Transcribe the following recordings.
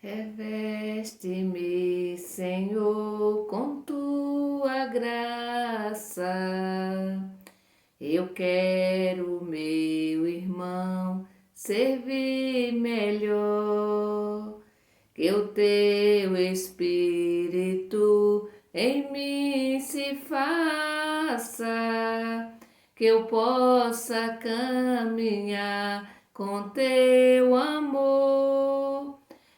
Reveste-me, Senhor, com tua graça. Eu quero, meu irmão, servir melhor. Que o teu Espírito em mim se faça, que eu possa caminhar com teu amor.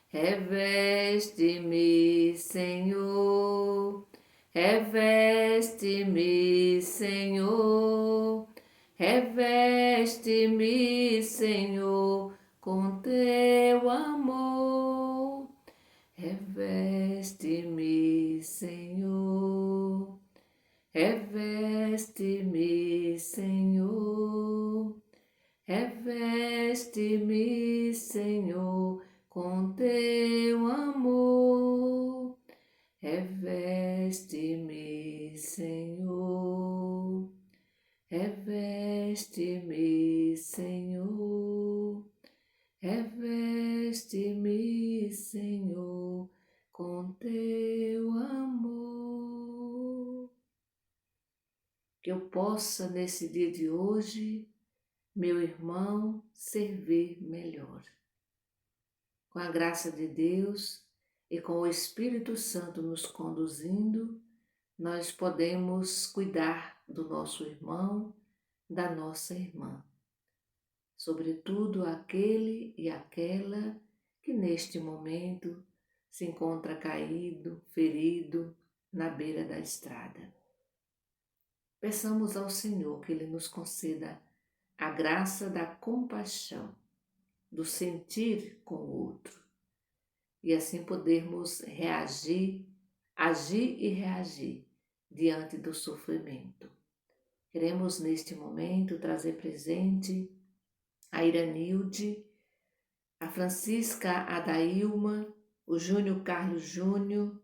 Reveste-me, Senhor, reveste-me, Senhor, reveste-me, Senhor, com teu amor. Reveste-me, Senhor, reveste-me, Senhor, reveste-me, Senhor, com teu amor. Reveste-me, Senhor, reveste-me, Senhor, reveste-me, Senhor, com teu amor. Que eu possa, nesse dia de hoje, meu irmão, servir melhor. Com a graça de Deus e com o Espírito Santo nos conduzindo, nós podemos cuidar do nosso irmão, da nossa irmã. Sobretudo aquele e aquela que neste momento se encontra caído, ferido, na beira da estrada. Peçamos ao Senhor que Ele nos conceda a graça da compaixão, do sentir com o outro, e assim podermos reagir, agir e reagir diante do sofrimento. Queremos neste momento trazer presente a Iranilde, a Francisca Adailma, o Júnior Carlos Júnior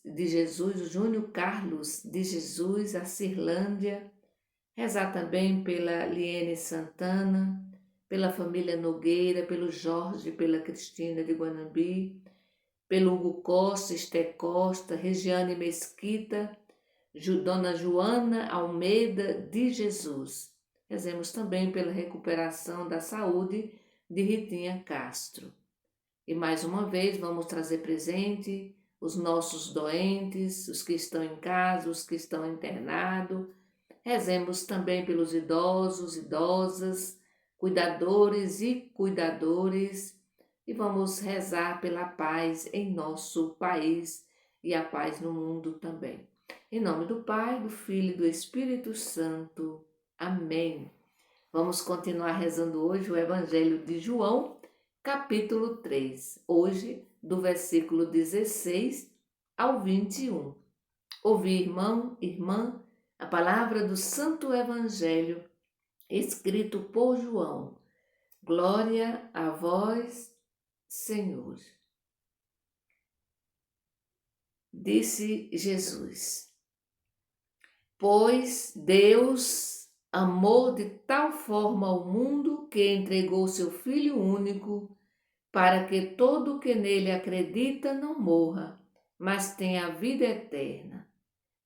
de Jesus, o Júnior Carlos de Jesus, a Cirlândia, rezar também pela Liene Santana, pela família Nogueira, pelo Jorge, pela Cristina de Guanambi, pelo Hugo Costa, Esté Costa, Regiane Mesquita, Dona Joana Almeida de Jesus. Rezemos também pela recuperação da saúde de Ritinha Castro. E mais uma vez vamos trazer presente os nossos doentes, os que estão em casa, os que estão internados. Rezemos também pelos idosos, idosas, cuidadores e cuidadores. E vamos rezar pela paz em nosso país e a paz no mundo também. Em nome do Pai, do Filho e do Espírito Santo. Amém. Vamos continuar rezando hoje o Evangelho de João, capítulo 3. Hoje, do versículo 16 ao 21. Ouvi, irmão, irmã, a palavra do Santo Evangelho, escrito por João. Glória a vós, Senhor. Disse Jesus: Pois Deus amou de tal forma o mundo que entregou seu Filho único, para que todo o que nele acredita não morra, mas tenha a vida eterna.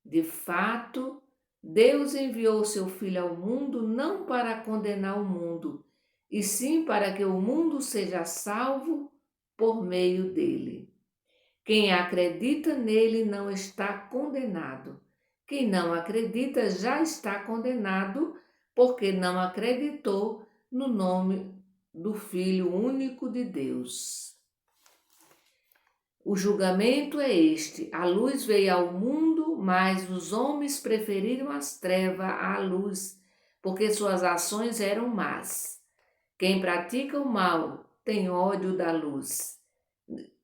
De fato, Deus enviou seu Filho ao mundo não para condenar o mundo, e sim para que o mundo seja salvo por meio dele. Quem acredita nele não está condenado. Quem não acredita já está condenado, porque não acreditou no nome do Filho único de Deus. O julgamento é este: a luz veio ao mundo, mas os homens preferiram as trevas à luz, porque suas ações eram más. Quem pratica o mal tem ódio da luz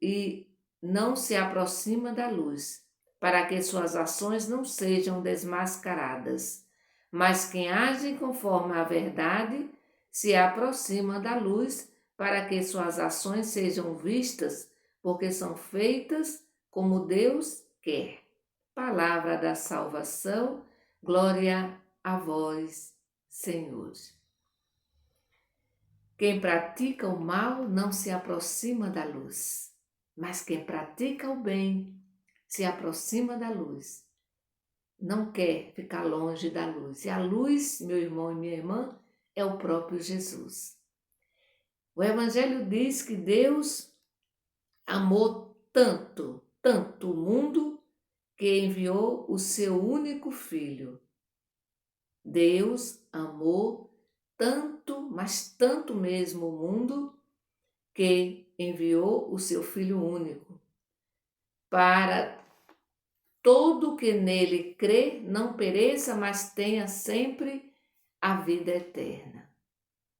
e não se aproxima da luz, para que suas ações não sejam desmascaradas. Mas quem age conforme a verdade se aproxima da luz, para que suas ações sejam vistas, porque são feitas como Deus quer. Palavra da salvação, glória a vós, Senhor. Quem pratica o mal não se aproxima da luz, mas quem pratica o bem se aproxima da luz. Não quer ficar longe da luz. E a luz, meu irmão e minha irmã, é o próprio Jesus. O Evangelho diz que Deus amou tanto, tanto o mundo, que enviou o seu único filho. Deus amou tanto, mas tanto mesmo o mundo, que enviou o seu filho único, para todo que nele crê não pereça, mas tenha sempre a vida eterna.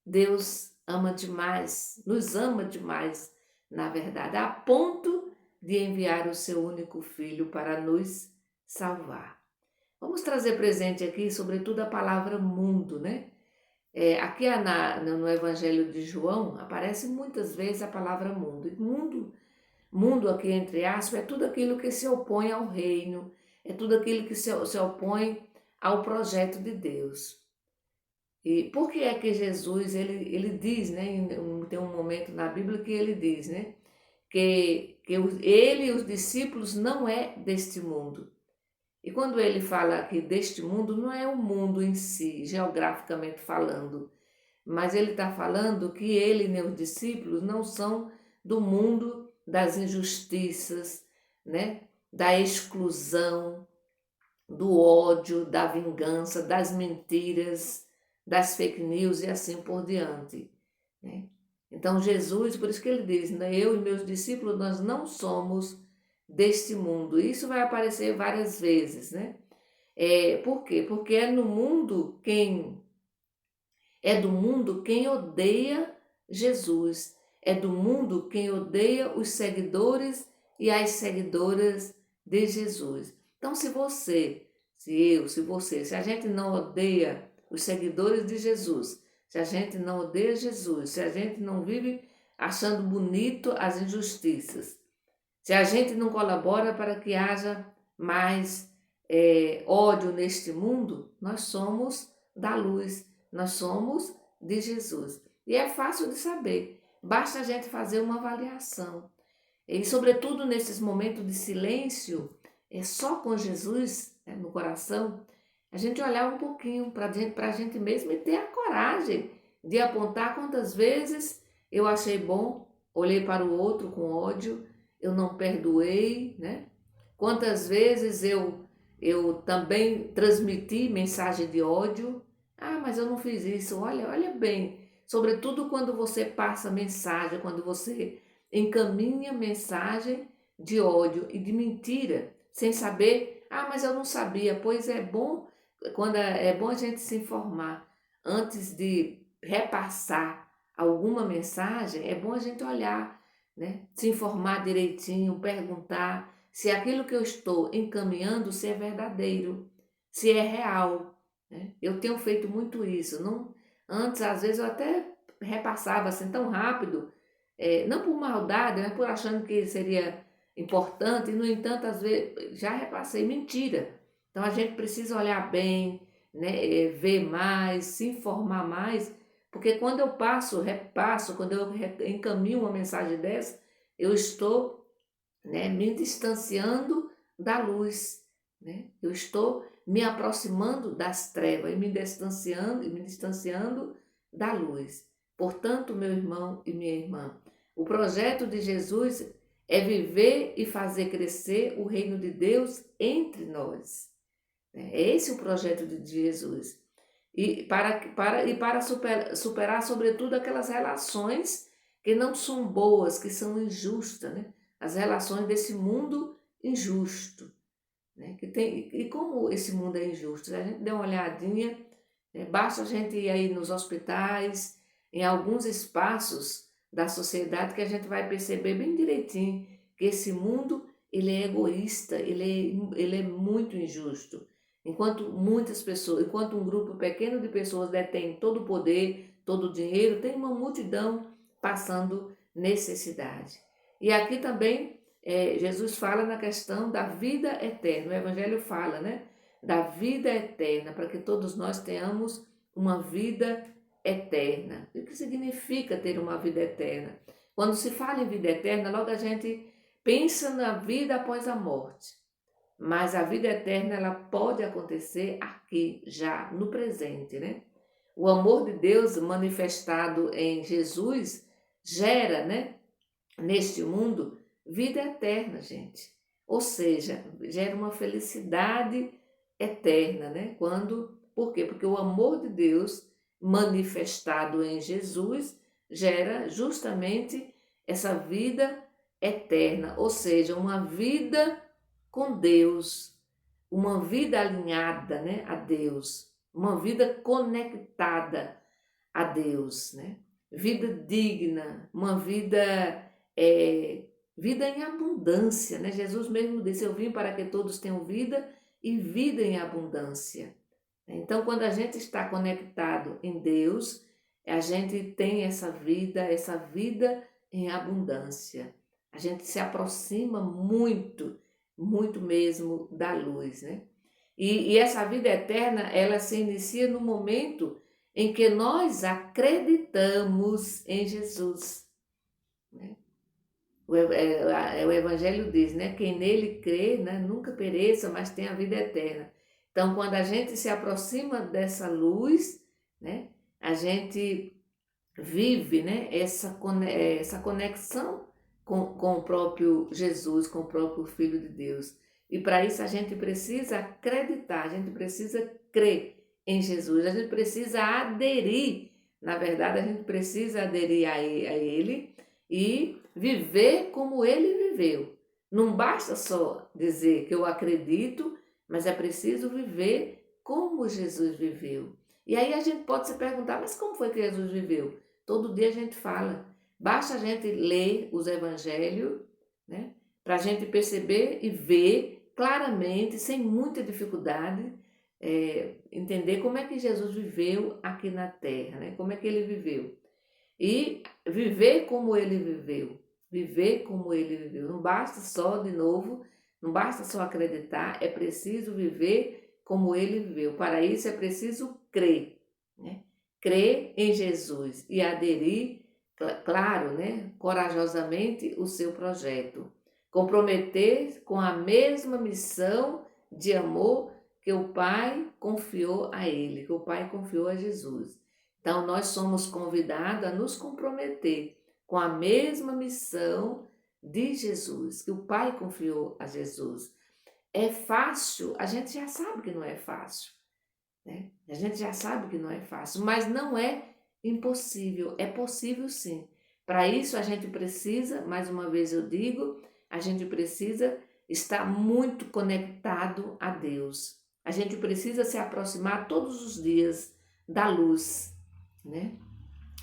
Deus ama demais, nos ama demais, na verdade, a ponto de enviar o seu único filho para nos salvar. Vamos trazer presente aqui, sobretudo, a palavra mundo, né? Aqui no Evangelho de João aparece muitas vezes a palavra mundo. E mundo aqui entre aspas, é tudo aquilo que se opõe ao reino, é tudo aquilo que se opõe ao projeto de Deus. E por que é que Jesus, ele diz, né, tem um momento na Bíblia que ele diz, né, que ele e os discípulos não é deste mundo. E quando ele fala aqui deste mundo, não é o mundo em si, geograficamente falando, mas ele está falando que ele e os discípulos não são do mundo das injustiças, né, da exclusão, do ódio, da vingança, das mentiras, das fake news e assim por diante, né? Então Jesus, por isso que ele diz, né, eu e meus discípulos, nós não somos deste mundo. Isso vai aparecer várias vezes, né? Por quê? Porque é do mundo quem odeia Jesus, é do mundo quem odeia os seguidores e as seguidoras de Jesus. Então, se a gente não odeia os seguidores de Jesus, se a gente não odeia Jesus, se a gente não vive achando bonito as injustiças, se a gente não colabora para que haja mais ódio neste mundo, nós somos da luz, nós somos de Jesus. E é fácil de saber, basta a gente fazer uma avaliação. E, sobretudo, nesses momentos de silêncio, só com Jesus, né, no coração, a gente olhar um pouquinho para a gente mesmo e ter a coragem de apontar quantas vezes eu achei bom, olhei para o outro com ódio, eu não perdoei, né? Quantas vezes eu também transmiti mensagem de ódio. Ah, mas eu não fiz isso. Olha bem, sobretudo quando você passa mensagem, quando você encaminha mensagem de ódio e de mentira, sem saber, ah, mas eu não sabia. Pois é bom, é bom a gente se informar antes de repassar alguma mensagem, é bom a gente olhar, né? Se informar direitinho, perguntar se aquilo que eu estou encaminhando se é verdadeiro, se é real, né? Eu tenho feito muito isso. Não, antes, às vezes, eu até repassava assim tão rápido, não por maldade, mas por achando que seria importante, e, no entanto, às vezes, já repassei mentira. Então, a gente precisa olhar bem, né? Ver mais, se informar mais, porque quando eu repasso, quando eu encaminho uma mensagem dessa, eu estou, né, me distanciando da luz, né? Eu estou me aproximando das trevas e me distanciando da luz. Portanto, meu irmão e minha irmã, o projeto de Jesus é viver e fazer crescer o reino de Deus entre nós, né? É esse o projeto de Jesus. E para superar, sobretudo, aquelas relações que não são boas, que são injustas, né? As relações desse mundo injusto, né? E como esse mundo é injusto? Se a gente der uma olhadinha, basta a gente ir aí nos hospitais, em alguns espaços da sociedade, que a gente vai perceber bem direitinho que esse mundo, ele é egoísta, ele é muito injusto. Enquanto um grupo pequeno de pessoas detém todo o poder, todo o dinheiro, tem uma multidão passando necessidade. E aqui também Jesus fala na questão da vida eterna. O Evangelho fala, né? Da vida eterna, para que todos nós tenhamos uma vida eterna. O que significa ter uma vida eterna? Quando se fala em vida eterna, logo a gente pensa na vida após a morte. Mas a vida eterna, ela pode acontecer aqui, já no presente, né? O amor de Deus manifestado em Jesus gera, né, neste mundo, vida eterna, gente. Ou seja, gera uma felicidade eterna, né? Por quê? Porque o amor de Deus manifestado em Jesus gera justamente essa vida eterna, ou seja, uma vida com Deus, uma vida alinhada, né, a Deus, uma vida conectada a Deus, né? Vida digna, uma é, vida em abundância, né? Jesus mesmo disse: eu vim para que todos tenham vida e vida em abundância. Então, quando a gente está conectado em Deus, a gente tem essa vida em abundância. A gente se aproxima muito, muito mesmo da luz, né? E essa vida eterna, ela se inicia no momento em que nós acreditamos em Jesus, né? O Evangelho diz, né? Quem nele crê, né, nunca pereça, mas tem a vida eterna. Então, quando a gente se aproxima dessa luz, né, a gente vive, né, essa conexão com o próprio Jesus, com o próprio Filho de Deus. E para isso a gente precisa acreditar, a gente precisa crer em Jesus, a gente precisa aderir, na verdade, a gente precisa aderir a Ele e viver como Ele viveu. Não basta só dizer que eu acredito, mas é preciso viver como Jesus viveu. E aí a gente pode se perguntar, mas como foi que Jesus viveu? Todo dia a gente fala. Basta a gente ler os evangelhos, né, para a gente perceber e ver claramente, sem muita dificuldade, entender como é que Jesus viveu aqui na terra, né? Como é que ele viveu. E viver como ele viveu. Viver como ele viveu. Não basta só, de novo, não basta só acreditar, é preciso viver como ele viveu. Para isso é preciso crer, né? Crer em Jesus e aderir, claro, né, corajosamente o seu projeto. Comprometer com a mesma missão de amor que o Pai confiou a ele, que o Pai confiou a Jesus. Então, nós somos convidados a nos comprometer com a mesma missão de Jesus, que o Pai confiou a Jesus. É fácil? A gente já sabe que não é fácil, né? A gente já sabe que não é fácil, mas não é impossível, é possível sim. Para isso a gente precisa, mais uma vez eu digo, a gente precisa estar muito conectado a Deus. A gente precisa se aproximar todos os dias da luz, né?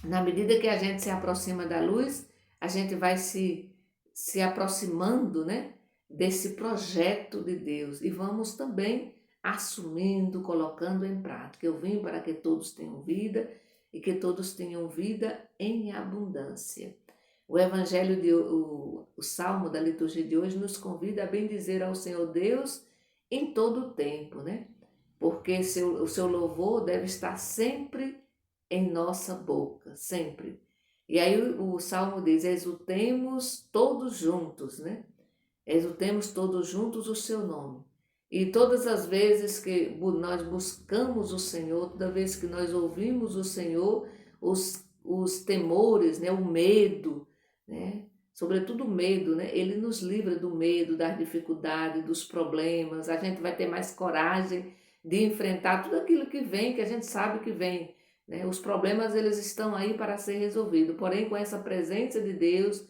Na medida que a gente se aproxima da luz, a gente vai se aproximando, né, desse projeto de Deus e vamos também assumindo, colocando em prática. Eu vim para que todos tenham vida e que todos tenham vida em abundância. O Evangelho, o Salmo da liturgia de hoje nos convida a bendizer ao Senhor Deus em todo o tempo, né? Porque o seu louvor deve estar sempre em nossa boca, sempre. E aí o Salmo diz: exultemos todos juntos, né? Exultemos todos juntos o seu nome. E todas as vezes que nós buscamos o Senhor, toda vez que nós ouvimos o Senhor, os temores, né? O medo, né? Sobretudo o medo, né? Ele nos livra do medo, das dificuldades, dos problemas. A gente vai ter mais coragem de enfrentar tudo aquilo que vem, que a gente sabe que vem, né? Os problemas, eles estão aí para ser resolvidos, porém com essa presença de Deus,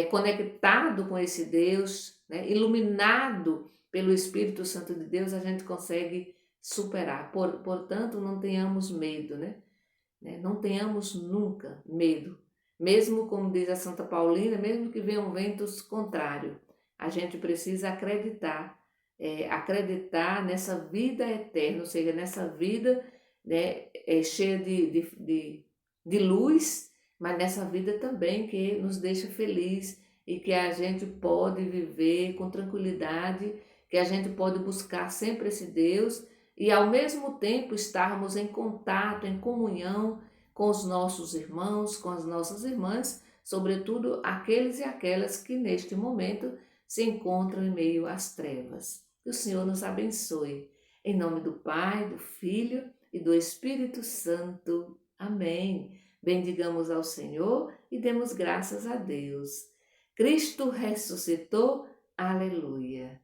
conectado com esse Deus, né? Iluminado pelo Espírito Santo de Deus, a gente consegue superar. Portanto, não tenhamos medo, né? Não tenhamos nunca medo. Mesmo, como diz a Santa Paulina, mesmo que venham ventos contrários, a gente precisa acreditar, acreditar nessa vida eterna, ou seja, nessa vida, né, cheia de luz, mas nessa vida também que nos deixa feliz e que a gente pode viver com tranquilidade, que a gente pode buscar sempre esse Deus e ao mesmo tempo estarmos em contato, em comunhão com os nossos irmãos, com as nossas irmãs, sobretudo aqueles e aquelas que neste momento se encontram em meio às trevas. Que o Senhor nos abençoe. Em nome do Pai, do Filho e do Espírito Santo. Amém. Bendigamos ao Senhor e demos graças a Deus. Cristo ressuscitou. Aleluia.